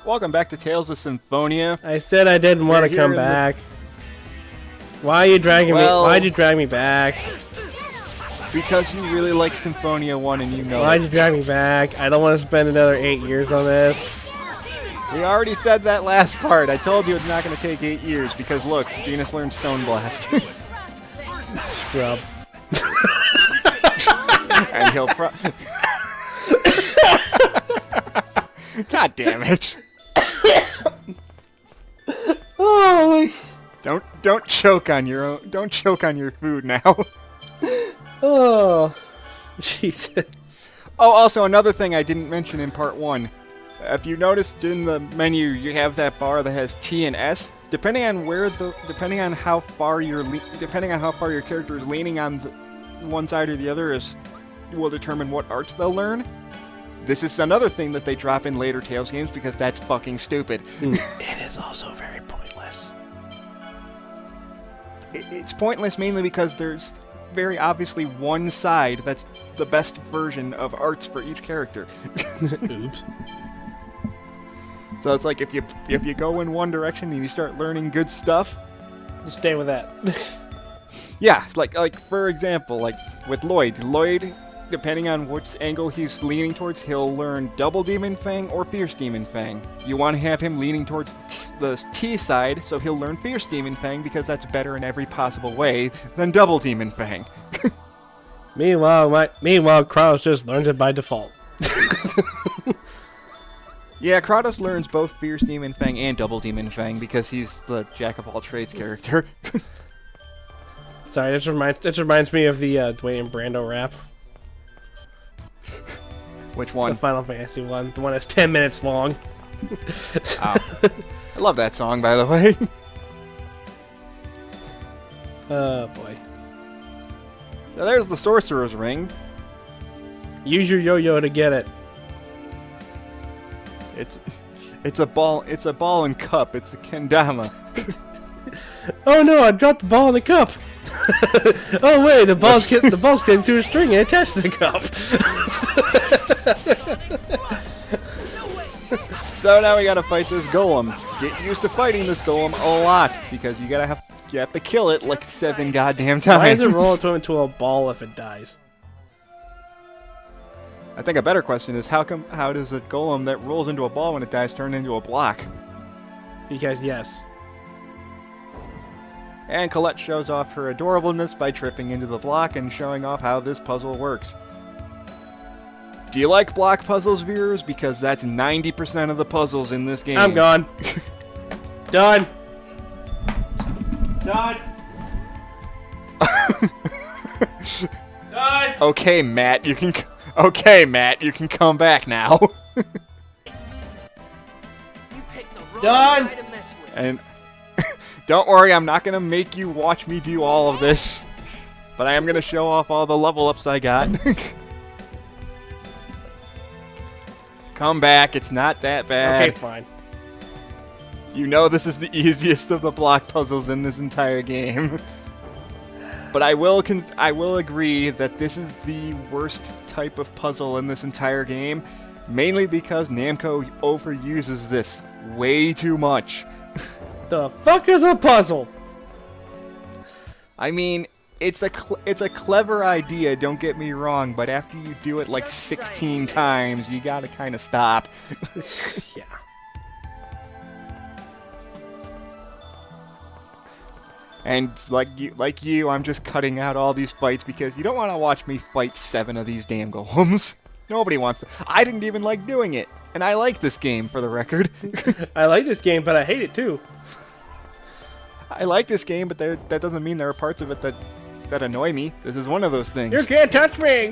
Welcome back to Tales of Symphonia. I said I didn't want to come back. Why are you dragging me? Why'd you drag me back? Because you really like Symphonia 1 and you know Why'd you drag me back? I don't want to spend another 8 years on this. We already said that last part. I told you it's not going to take 8 years because look, Genus learned Stone Blast. Scrub. And he'll God damn it. Oh, Don't choke on your own. Don't choke on your food now. Oh, Jesus. Oh, also another thing I didn't mention in part 1. If you noticed in the menu, you have that bar that has T and S. Depending on how far your character is leaning on one side or the other, will determine what arts they'll learn. This is another thing that they drop in later Tales games because that's fucking stupid. It is also very pointless. It's pointless mainly because there's very obviously one side that's the best version of arts for each character. Oops. So it's like if you go in one direction and you start learning good stuff, Just stay with that. yeah, like for example, like with Lloyd, depending on which angle he's leaning towards, he'll learn Double Demon Fang or Fierce Demon Fang. You want to have him leaning towards the T side, so he'll learn Fierce Demon Fang because that's better in every possible way than Double Demon Fang. Meanwhile, Kraus just learns it by default. Yeah, Kratos learns both Fierce Demon Fang and Double Demon Fang because he's the jack-of-all-trades character. Sorry, this reminds me of the Dwayne and Brando rap. Which one? The Final Fantasy one. The one that's 10 minutes long. Oh. I love that song, by the way. Oh, boy. So there's the Sorcerer's Ring. Use your yo-yo to get it. It's a ball and cup. It's a kendama. Oh no! I dropped the ball in the cup. Oh wait, the ball's getting to a string and attached to the cup. So now we gotta fight this golem. Get used to fighting this golem a lot because you have to kill it like 7 goddamn times. Why does it roll into a ball if it dies? I think a better question is how does a golem that rolls into a ball when it dies turn into a block? Because yes. And Colette shows off her adorableness by tripping into the block and showing off how this puzzle works. Do you like block puzzles, viewers? Because that's 90% of the puzzles in this game. I'm gone. Done. Done. Done. Okay, Matt, you can come back now. Done. And don't worry, I'm not gonna make you watch me do all of this, but I am gonna show off all the level ups I got. Come back, it's not that bad. Okay, fine. You know this is the easiest of the block puzzles in this entire game. But I will agree that this is the worst type of puzzle in this entire game, mainly because Namco overuses this way too much. The fuck is a puzzle? I mean, it's a clever idea, don't get me wrong, but after you do it like 16 times, you gotta kind of stop. Yeah. And like you, I'm just cutting out all these fights because you don't want to watch me fight 7 of these damn golems. Nobody wants to. I didn't even like doing it, and I like this game, for the record. I like this game, but I hate it too. I like this game, but that doesn't mean there are parts of it that annoy me. This is one of those things. You can't touch me!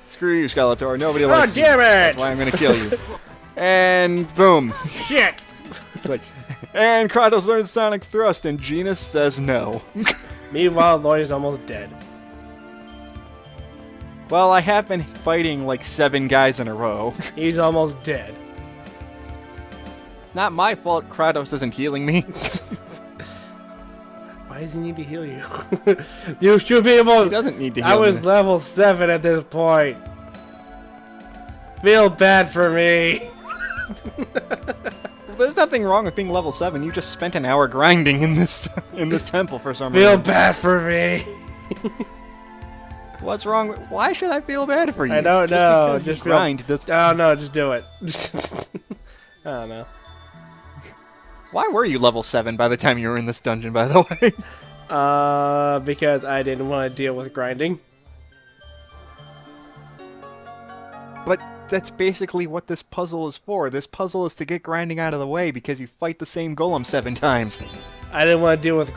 Screw you, Skeletor. Nobody likes you. Oh, damn it! That's why I'm gonna kill you. And boom. Shit! It's like, and Kratos learns Sonic Thrust, and Genus says no. Meanwhile, Lloyd is almost dead. Well, I have been fighting like 7 guys in a row. He's almost dead. It's not my fault Kratos isn't healing me. Why does he need to heal you? You should be able. He doesn't need to heal I was me. level 7 at this point. Feel bad for me. Well, there's nothing wrong with being level 7. You just spent an hour grinding in this temple for some Feel reason. bad for me. What's wrong with... Why should I feel bad for you? I don't know. Just grind. Oh no, just do it. I don't know. Why were you level 7 by the time you were in this dungeon, by the way? Because I didn't want to deal with grinding. But that's basically what this puzzle is for. This puzzle is to get grinding out of the way because you fight the same golem 7 times. I didn't want to deal with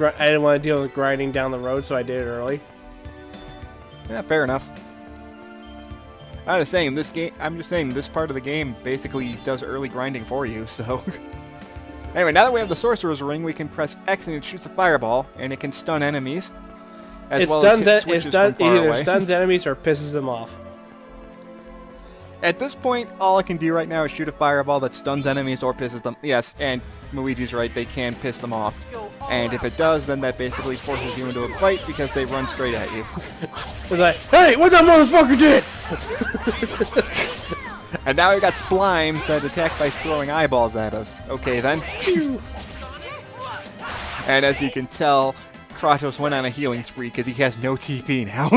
grinding down the road, so I did it early. Yeah, fair enough. I'm just saying this part of the game basically does early grinding for you, so... Anyway, now that we have the Sorcerer's Ring, we can press X and it shoots a fireball, and it can stun enemies. It either stuns enemies or pisses them off. At this point, all I can do right now is shoot a fireball that stuns enemies or pisses them... Yes, and Luigi's right, they can piss them off. And if it does, then that basically forces you into a fight because they run straight at you. It's like, hey, what that motherfucker did? And now we got slimes that attack by throwing eyeballs at us. Okay, then. And as you can tell, Kratos went on a healing spree because he has no TP now.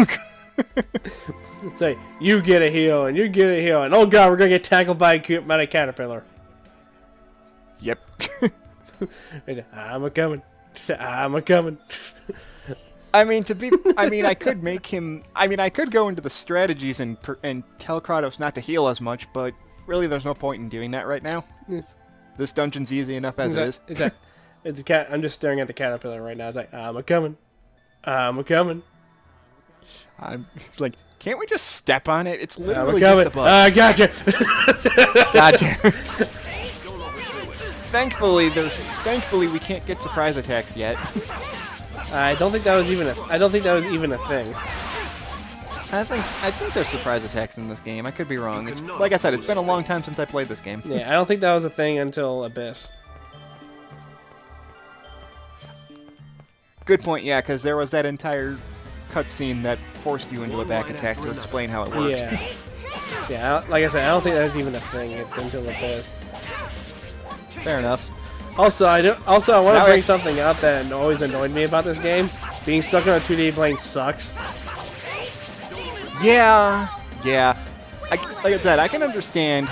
It's like, you get a heal, and you get a heal, and oh god, we're gonna get tackled by a caterpillar. Yep. He said, I'm a-coming. I'm a-coming. I could make him... I could go into the strategies and tell Kratos not to heal as much, but really there's no point in doing that right now. Yes. This dungeon's easy enough as it is. It's a cat. I'm just staring at the caterpillar right now. It's like, I'm a-coming. I'm a-coming. It's like, can't we just step on it? It's literally I'm just a bug. I gotcha. God damn. Thankfully we can't get surprise attacks yet. I don't think that was even a thing. I think there's surprise attacks in this game. I could be wrong. Like I said, it's been a long time since I played this game. Yeah, I don't think that was a thing until Abyss. Good point, yeah, because there was that entire cutscene that forced you into a back attack to explain how it worked. Yeah. Yeah, like I said, I don't think that was even a thing until Abyss. Fair enough. Also, I want to bring something up that always annoyed me about this game. Being stuck on a 2D plane sucks. Yeah. Like I said, I can understand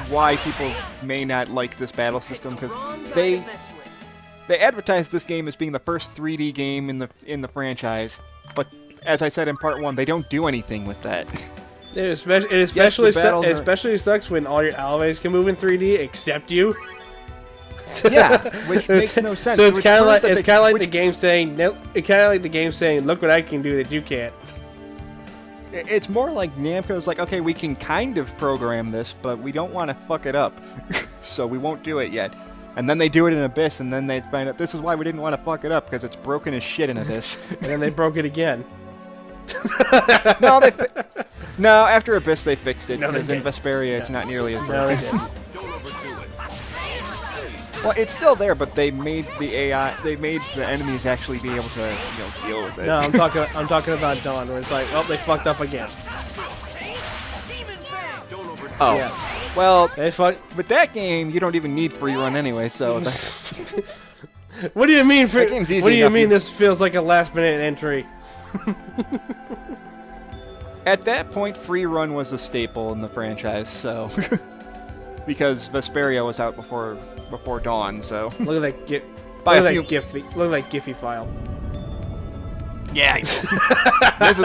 why people may not like this battle system because they advertise this game as being the first 3D game in the franchise, but as I said in part 1, they don't do anything with that. It especially sucks when all your allies can move in 3D except you. Yeah, which makes no sense. So it's kind of like the game saying, "No," it's kind of like the game saying, "Look what I can do that you can't." It's more like Namco's like, okay, we can kind of program this, but we don't want to fuck it up, so we won't do it yet. And then they do it in Abyss, and then they find out this is why we didn't want to fuck it up because it's broken as shit in Abyss. And then they broke it again. No, after Abyss they fixed it because in didn't. Vesperia it's not nearly as broken. No, they didn't. Well, it's still there, but they made the enemies actually be able to, deal with it. No, I'm talking about Dawn, where it's like, oh, they fucked up again. Oh, Yeah. well, They fucked. with that game you don't even need free run anyway, so. What do you mean? That game's easy What do you enough, mean? This feels like a last-minute entry. At that point, free run was a staple in the franchise, so. Because Vesperia was out before Dawn, so. Look at that GIF. By Look a at that GIF. Look at that Giphy file. Yeah. This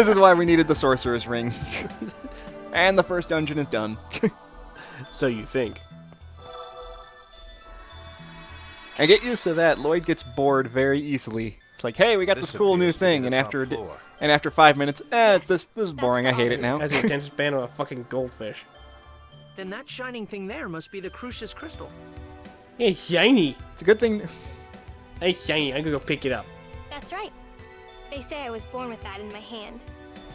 is why we needed the Sorcerer's Ring. And the first dungeon is done. So you think? And get used to that. Lloyd gets bored very easily. It's like, hey, we got this cool new thing, and after 5 minutes, this is boring. I hate it now. Has the attention span of a fucking goldfish. Then that shining thing there must be the Crucious Crystal. Hey, shiny. It's a good thing. Hey, shiny. I'm gonna go pick it up. That's right. They say I was born with that in my hand.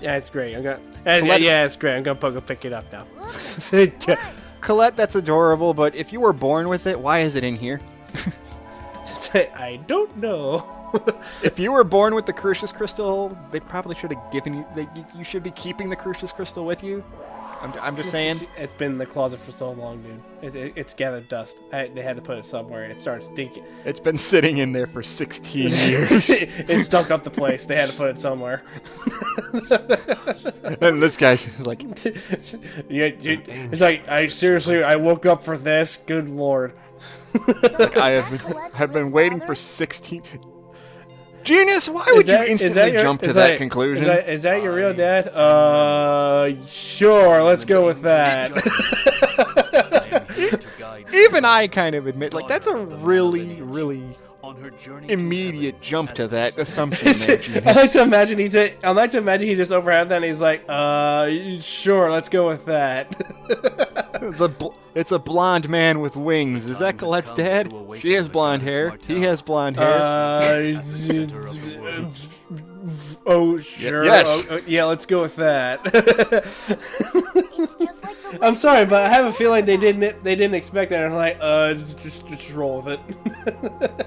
Yeah, it's great. Yeah, it's great. I'm gonna go pick it up now. Colette, that's adorable, but if you were born with it, why is it in here? I don't know. If you were born with the Crucious Crystal, they probably should have given you. You should be keeping the Crucious Crystal with you. I'm just saying. It's been in the closet for so long, dude. It's gathered dust. They had to put it somewhere. It started stinking. It's been sitting in there for 16 years. It stunk up the place. They had to put it somewhere. And this guy's like, it's like, I woke up for this. Good lord. like I have been waiting for 16. Genius, why would you instantly jump to that conclusion? Is that your real dad? Sure, let's go with that. Even I kind of admit, like, that's a really, really immediate jump to that assumption there, Genius. I like to imagine he just overheard that and he's like, sure, let's go with that. It's a blonde man with wings. Is that Colette's dad? She has blonde hair. He has blonde hair. Oh, sure. Yes. Yeah, let's go with that. I'm sorry, but I have a feeling they didn't expect that. I'm like, just roll with it.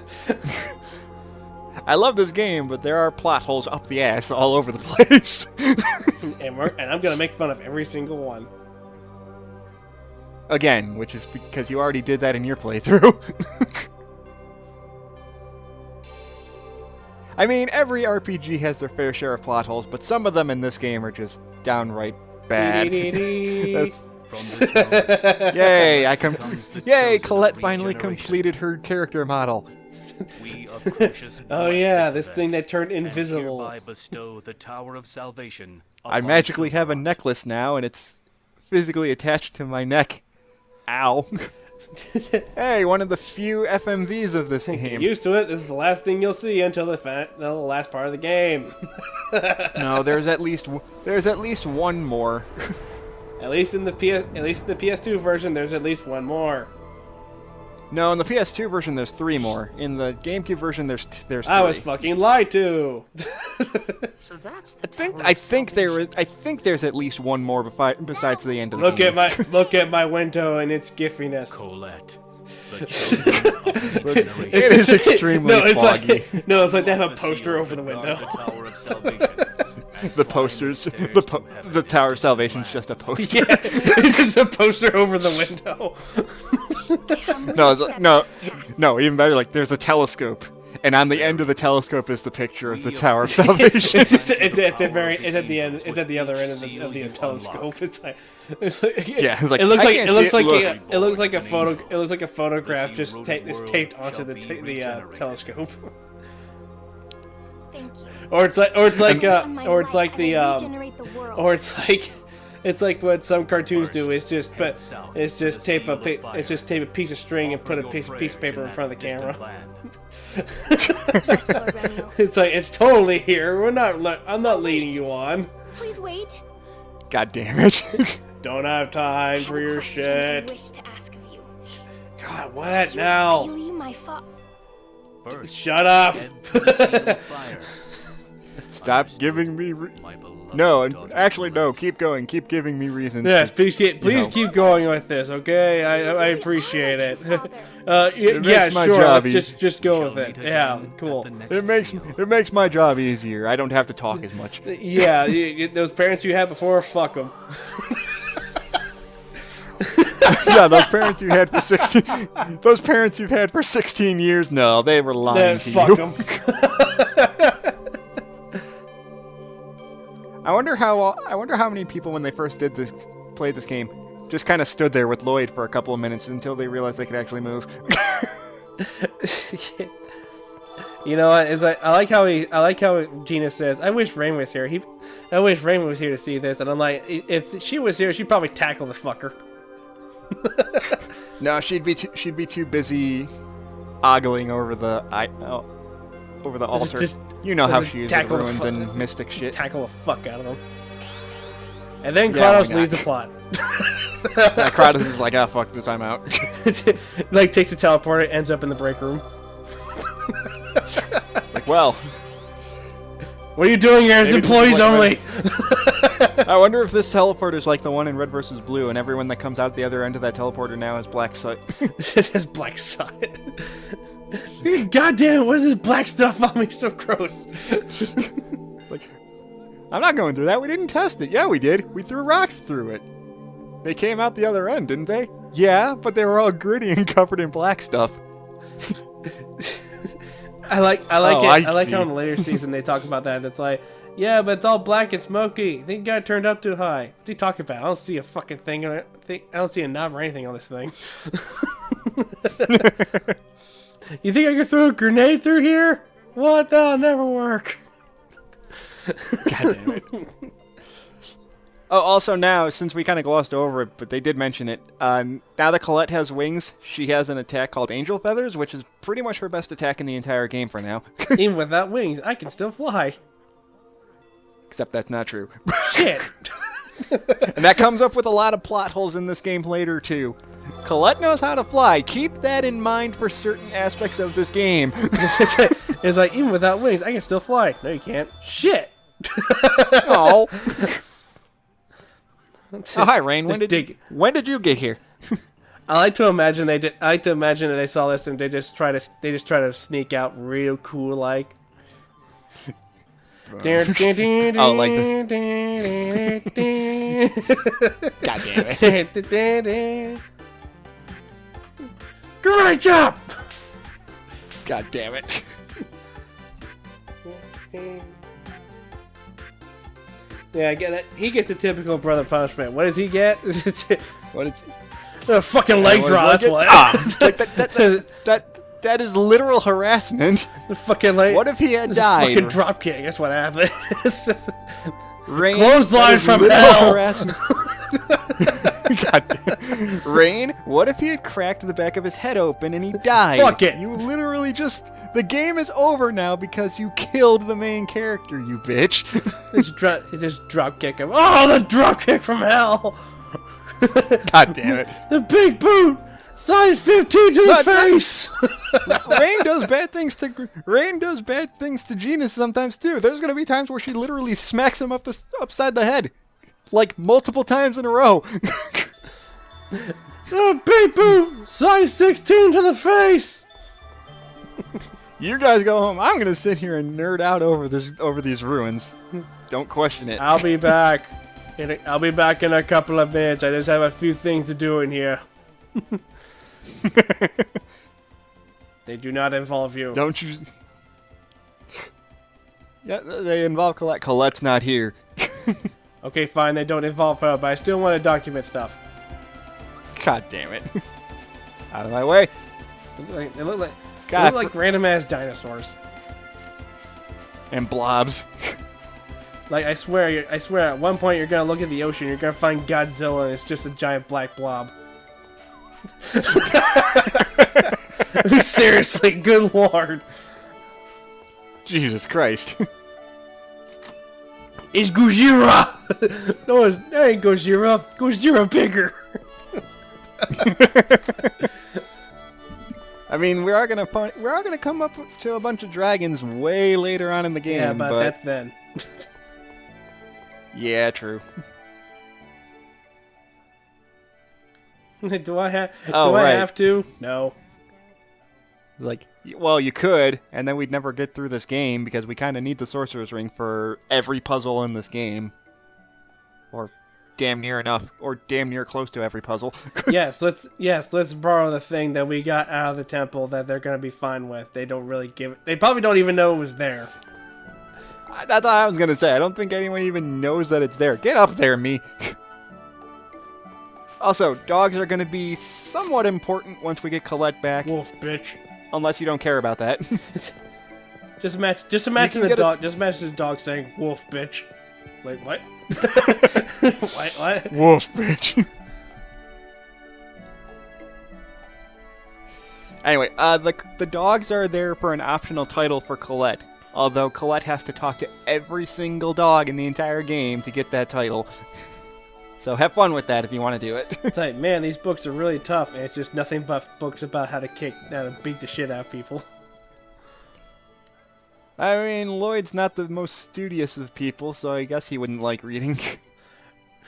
I love this game, but there are plot holes up the ass all over the place. and I'm gonna make fun of every single one. Again, which is because you already did that in your playthrough. I mean, every RPG has their fair share of plot holes, but some of them in this game are just downright bad. Yay! Yay! Colette finally completed her character model. Oh yeah, this thing that turned invisible. I magically have a necklace now, and it's physically attached to my neck. Ow. Hey, one of the few FMVs of this game. Get used to it. This is the last thing you'll see until the last part of the game. No, there's at least one more. At least in the PS2 version, there's at least one more. No, in the PS2 version, there's 3 more. In the GameCube version, there's 3. I was fucking lied to. So that's the I think there's at least one more besides the end of the game. Look at my window and its giffiness. Colette. It is extremely foggy. It's like they have a poster over the window. The posters, the Tower of Salvation is just a poster. Yeah, this is a poster over the window. No, even better. Like there's a telescope, and on the end of the telescope is the picture of the Tower of Salvation. It's at the end. It's at the other end of the telescope. Yeah, it's like, it looks like a photograph just taped onto the telescope. Thank you. Or it's like what some cartoons do. It's just tape a piece of string and put a piece of paper in front of the camera. Yes, Lord Remiel. It's like it's totally here. I'm not leading you on. Please wait. God damn it! Don't have time for your I shit. wish to ask of you. God, what now? Really, my Shut up. Stop giving me. No, actually, no. Keep going. Keep giving me reasons. Yes, please keep going with this, okay? I appreciate it. Yeah, my sure. job Just go with it. Yeah, cool. It makes my job easier. I don't have to talk as much. Yeah, those parents you had before, fuck them. Yeah, those parents you had for 16. Those parents you've had for 16 years. No, they were lying to fuck you. them. I wonder how many people when they first played this game just kind of stood there with Lloyd for a couple of minutes until they realized they could actually move. You know what? It's like I like how Gina says, "I wish Rain was here." I wish Rain was here to see this, and I'm like, if she was here, she'd probably tackle the fucker. No, she'd be too busy ogling over the altar. You know how she is with ruins and mystic shit. Tackle the fuck out of them. And then Kratos leaves the plot. Yeah, Kratos is like, fuck this, I'm out. Like, takes the teleporter, ends up in the break room. Like, well... What are you doing here? It's employees only! I wonder if this teleporter is like the one in Red vs. Blue, and everyone that comes out the other end of that teleporter now is Black Soot. It has Black Soot. God damn it, what is this black stuff on me? So gross. Like, I'm not going through that. We didn't test it. Yeah, we did. We threw rocks through it. They came out the other end, didn't they? Yeah, but they were all gritty and covered in black stuff. I like Oh, I like see. how in the later season they talk about that. It's like, yeah, but it's all black and smoky. I think you got it turned up too high. What are you talking about? I don't see a fucking thing. I don't see a knob or anything on this thing. You think I could throw a grenade through here? What? That'll never work. God damn it. Oh, also now, since we kind of glossed over it, but they did mention it, now that Colette has wings, she has an attack called Angel Feathers, which is pretty much her best attack in the entire game for now. Even without wings, I can still fly. Except that's not true. Shit. And that comes up with a lot of plot holes in this game later, too. Colette knows how to fly. Keep that in mind for certain aspects of this game. It's like, even without wings, I can still fly. No, you can't. Shit. Oh. Oh, hi, Rain. When Just did you get here? I like to imagine that they saw this and they just try to sneak out real cool like. Oh, like God damn it. Great job. God damn it. Yeah, I get it. He gets a typical brother punishment. What does he get? What is A fucking leg draw. That's what. Like that is literal harassment. The fucking leg. What if he had It's a died? fucking drop kick. That's what happened. Rain, Clothesline that is from literal hell. harassment. God damn. Rain, what if he had cracked the back of his head open and he died? Fuck it. You literally just... The game is over now because you killed the main character, you bitch. Just drop kick him. Oh, the drop kick from hell. God damn it. The big boot. Size 15 to the face. Rain does bad things to Gina sometimes too. There's gonna be times where she literally smacks him upside the head, like multiple times in a row. Oh, big boot. Size 16 to the face. You guys go home. I'm gonna sit here and nerd out over these ruins. Don't question it. I'll be back. I'll be back in a couple of minutes. I just have a few things to do in here. They do not involve you. Don't you? Yeah, they involve Colette. Colette's not here. Okay, fine. They don't involve her, but I still want to document stuff. God damn it! Out of my way. They look like God. random ass dinosaurs. And blobs. Like I swear, at one point you're gonna look at the ocean, you're gonna find Godzilla, and it's just a giant black blob. Seriously, good lord. Jesus Christ. It's Gojira! No, that ain't Gojira. Gojira bigger. I mean, we are gonna come up to a bunch of dragons way later on in the game. Yeah, but that's then. Yeah, true. Do I have? Oh, do I right. have to? No. Like, well, you could, and then we'd never get through this game because we kind of need the Sorcerer's Ring for every puzzle in this game, or damn near enough, or damn near close to every puzzle. Let's borrow the thing that we got out of the temple that they're gonna be fine with. They don't really give it. They probably don't even know it was there. That's all I was gonna say. I don't think anyone even knows that it's there. Get up there, me. Also, dogs are gonna be somewhat important once we get Colette back. Wolf, bitch. Unless you don't care about that. Just imagine the get dog. Just imagine the dog saying "wolf, bitch." Wait, what? What? Wolf, bitch. Anyway, the dogs are there for an optional title for Colette. Although Colette has to talk to every single dog in the entire game to get that title. So have fun with that if you want to do it. It's like, man, these books are really tough, and it's just nothing but books about how to beat the shit out of people. I mean, Lloyd's not the most studious of people, so I guess he wouldn't like reading.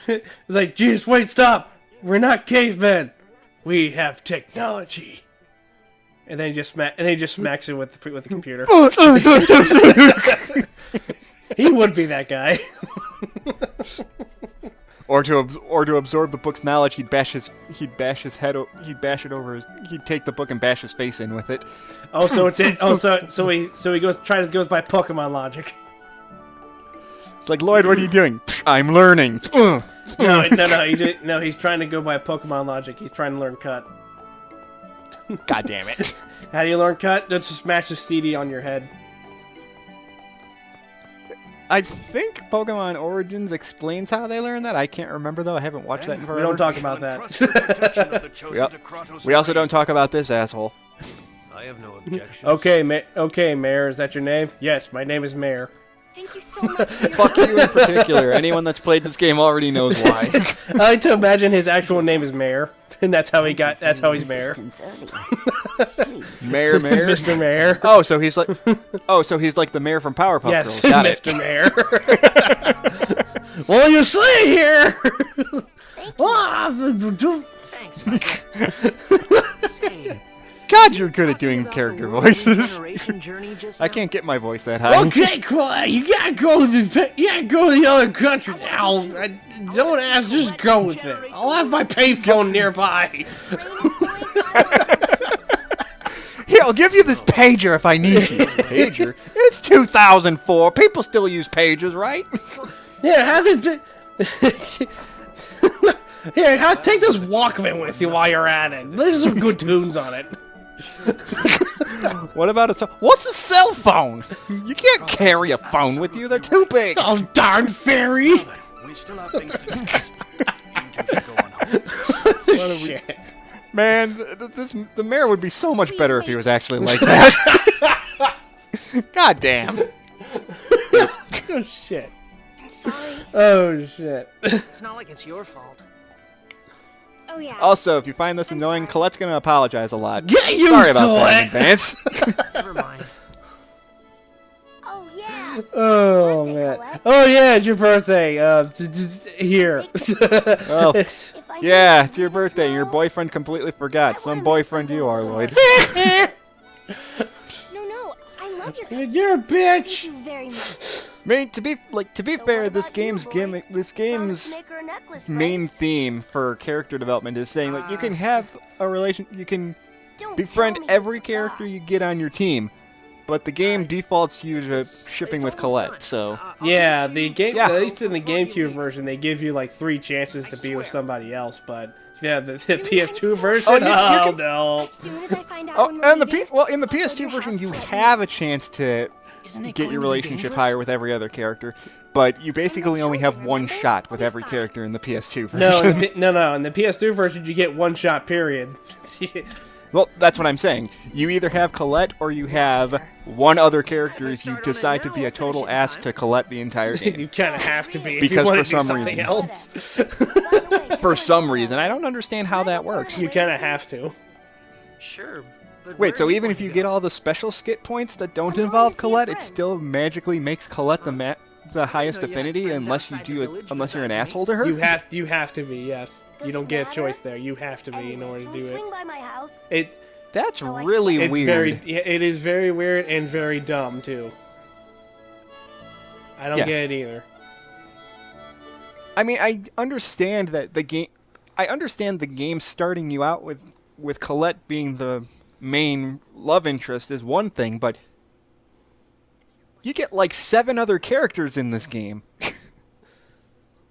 It's like, jeez, wait, stop! We're not cavemen! We have technology. And then he just smacks it with the computer. He would be that guy. Or to absorb the book's knowledge, he'd bash it over. He'd take the book and bash his face in with it. Oh, so it's it. Oh, so he goes by Pokemon logic. It's like, Lloyd, what are you doing? I'm learning. No, he's trying to go by Pokemon logic. He's trying to learn cut. God damn it. How do you learn cut? Just smash the CD on your head. I think Pokemon Origins explains how they learn that. I can't remember, though. I haven't watched that in forever. We don't talk about that. We also don't talk about this asshole. I have no objection. Okay, Mayor, is that your name? Yes, my name is Mayor. Thank you so much for your Fuck you in particular. Anyone that's played this game already knows why. I like to imagine his actual name is Mayor, and that's how he's Mayor. Mayor. Mr. Mayor. So he's like the mayor from Powerpuff Yes, Girls. Got Mr. Mayor. What do you say here? Thanks, Say, God, you're good at doing character voices. generation journey just I now? can't get my voice that high. Okay, Colette, you gotta go to the other country now. Don't ask, just go with it. I'll have my payphone nearby. Here, I'll give you this pager if I need you. Pager? It's 2004. People still use pagers, right? Yeah, have this. Here, take this Walkman with you while you're at it. There's some good tunes on it. What about what's a cell phone? You can't carry a phone with you. They're too big. Oh, darn fairy! We still have things to discuss. You two should go on home. Shit. Man, the mayor would be so much better if he was actually like that. God damn. Oh, shit. I'm sorry. Oh, shit. It's not like it's your fault. Oh yeah. Also, if you find this I'm annoying, sorry. Colette's gonna apologize a lot. Get used Sorry to about that in it! advance. Never mind. Oh yeah. Oh, Birthday, man. Colette. Oh, yeah, it's your birthday. Here. Oh, If I yeah, knew it's your you birthday. know- Your boyfriend completely forgot. Some boyfriend you are, Lloyd. No, I love your cookies. You're a Thank bitch. you very much. I mean, to be fair, this game's main theme for character development is saying that you can have a you can befriend every character you get on your team, but the game defaults you to shipping with Colette. So Yeah, the game. Yeah. At least in the GameCube version, they give you like 3 chances to be with somebody else. But yeah, the PS2 version. Oh, you can- No. As soon as I find out when we're and leaving, in the I'll go to PS2 your version, house you to let have a chance to Isn't it get going your to be relationship dangerous? higher with every other character, but you basically only have one remember? shot with We'll be every fine. character in the PS2 version. No. In the PS2 version, you get 1 shot. Period. Well, that's what I'm saying. You either have Colette or you have one other character if you start on it decide to now, be a we'll total finish in ass time. to Colette the entire game. You kind of have to be if Because you want for to do some something reason. else. For some reason. I don't understand how that works. You kind of have to. Sure. But Wait, where so are you even going if you to get go? all the special skit points that don't I'm going involve to see a Colette, it friend. still magically makes Colette the highest know you had affinity friends unless you outside the do it village unless you're an besides me. asshole to her? You have to be. Yes. You don't get a choice there. You have to be in order to Can we do it. swing by my house? That's So I- really It's weird. it is very weird and very dumb too. I don't Yeah. get it either. I mean, I understand that the game. I understand the game starting you out with Colette being the main love interest is one thing, but you get like 7 other characters in this game.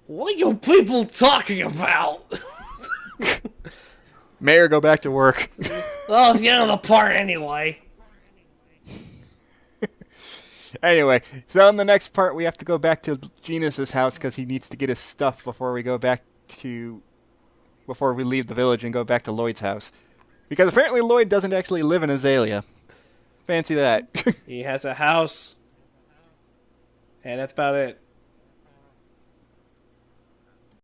What are you people talking about? Mayor, go back to work. Well, it's the end of the part anyway. Anyway, so in the next part, we have to go back to Genus's house because he needs to get his stuff before we leave the village and go back to Lloyd's house. Because apparently Lloyd doesn't actually live in Azalea. Fancy that. He has a house, and that's about it.